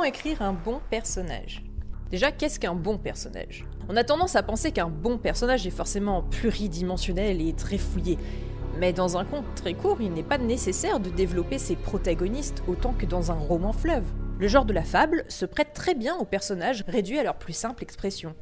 Comment écrire un bon personnage? Déjà, qu'est-ce qu'un bon personnage? On a tendance à penser qu'un bon personnage est forcément pluridimensionnel et très fouillé. Mais dans un conte très court, il n'est pas nécessaire de développer ses protagonistes autant que dans un roman fleuve. Le genre de la fable se prête très bien aux personnages réduits à leur plus simple expression.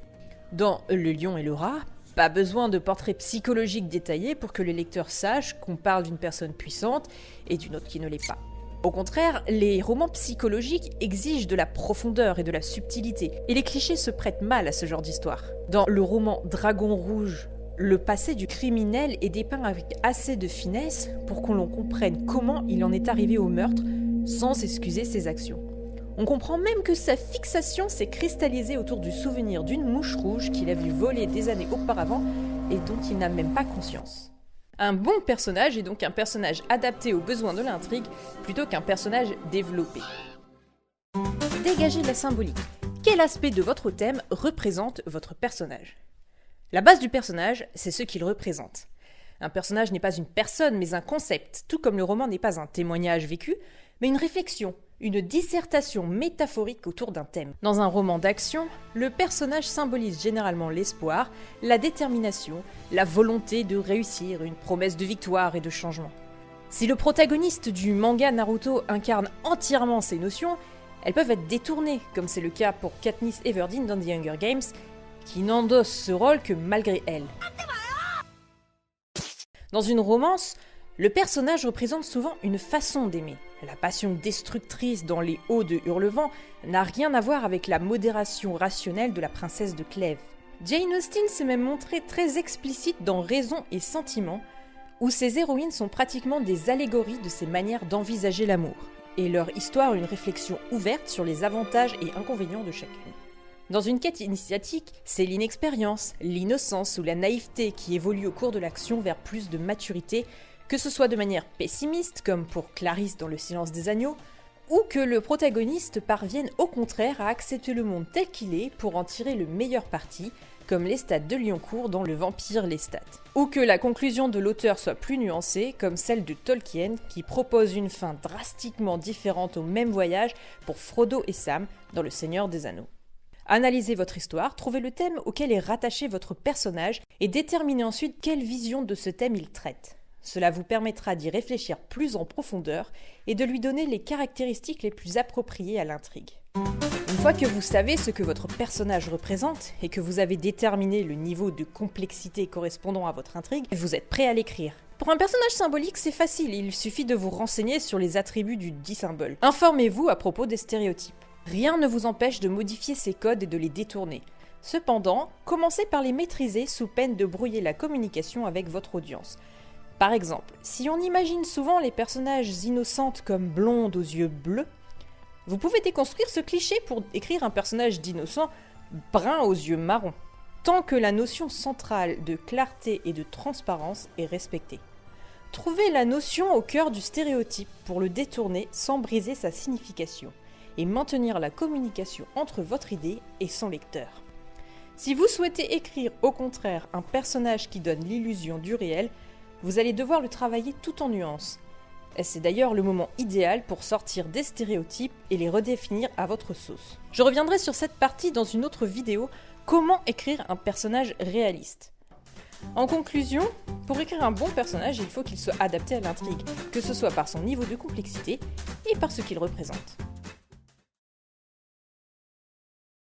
Dans Le Lion et le Rat, pas besoin de portraits psychologiques détaillés pour que les lecteurs sachent qu'on parle d'une personne puissante et d'une autre qui ne l'est pas. Au contraire, les romans psychologiques exigent de la profondeur et de la subtilité, et les clichés se prêtent mal à ce genre d'histoire. Dans le roman Dragon Rouge, le passé du criminel est dépeint avec assez de finesse pour qu'on comprenne comment il en est arrivé au meurtre sans excuser ses actions. On comprend même que sa fixation s'est cristallisée autour du souvenir d'une mouche rouge qu'il a vue voler des années auparavant et dont il n'a même pas conscience. Un bon personnage est donc un personnage adapté aux besoins de l'intrigue plutôt qu'un personnage développé. Dégagez la symbolique. Quel aspect de votre thème représente votre personnage? La base du personnage, c'est ce qu'il représente. Un personnage n'est pas une personne, mais un concept, tout comme le roman n'est pas un témoignage vécu, mais une réflexion, une dissertation métaphorique autour d'un thème. Dans un roman d'action, le personnage symbolise généralement l'espoir, la détermination, la volonté de réussir, une promesse de victoire et de changement. Si le protagoniste du manga Naruto incarne entièrement ces notions, elles peuvent être détournées, comme c'est le cas pour Katniss Everdeen dans The Hunger Games, qui n'endosse ce rôle que malgré elle. Dans une romance, le personnage représente souvent une façon d'aimer. La passion destructrice dans Les Hauts de Hurlevent n'a rien à voir avec la modération rationnelle de la princesse de Clèves. Jane Austen s'est même montrée très explicite dans Raison et Sentiment, où ses héroïnes sont pratiquement des allégories de ses manières d'envisager l'amour, et leur histoire une réflexion ouverte sur les avantages et inconvénients de chacune. Dans une quête initiatique, c'est l'inexpérience, l'innocence ou la naïveté qui évoluent au cours de l'action vers plus de maturité, que ce soit de manière pessimiste, comme pour Clarisse dans Le Silence des Agneaux, ou que le protagoniste parvienne au contraire à accepter le monde tel qu'il est pour en tirer le meilleur parti, comme Lestat de Lyoncourt dans Le Vampire Lestat. Ou que la conclusion de l'auteur soit plus nuancée, comme celle de Tolkien, qui propose une fin drastiquement différente au même voyage pour Frodo et Sam dans Le Seigneur des Anneaux. Analysez votre histoire, trouvez le thème auquel est rattaché votre personnage et déterminez ensuite quelle vision de ce thème il traite. Cela vous permettra d'y réfléchir plus en profondeur et de lui donner les caractéristiques les plus appropriées à l'intrigue. Une fois que vous savez ce que votre personnage représente et que vous avez déterminé le niveau de complexité correspondant à votre intrigue, vous êtes prêt à l'écrire. Pour un personnage symbolique, c'est facile, il suffit de vous renseigner sur les attributs du dit symbole. Informez-vous à propos des stéréotypes. Rien ne vous empêche de modifier ces codes et de les détourner. Cependant, commencez par les maîtriser sous peine de brouiller la communication avec votre audience. Par exemple, si on imagine souvent les personnages innocentes comme blondes aux yeux bleus, vous pouvez déconstruire ce cliché pour écrire un personnage d'innocent brun aux yeux marrons, tant que la notion centrale de clarté et de transparence est respectée. Trouvez la notion au cœur du stéréotype pour le détourner sans briser sa signification et maintenir la communication entre votre idée et son lecteur. Si vous souhaitez écrire au contraire un personnage qui donne l'illusion du réel, vous allez devoir le travailler tout en nuances. Et c'est d'ailleurs le moment idéal pour sortir des stéréotypes et les redéfinir à votre sauce. Je reviendrai sur cette partie dans une autre vidéo, comment écrire un personnage réaliste. En conclusion, pour écrire un bon personnage, il faut qu'il soit adapté à l'intrigue, que ce soit par son niveau de complexité et par ce qu'il représente.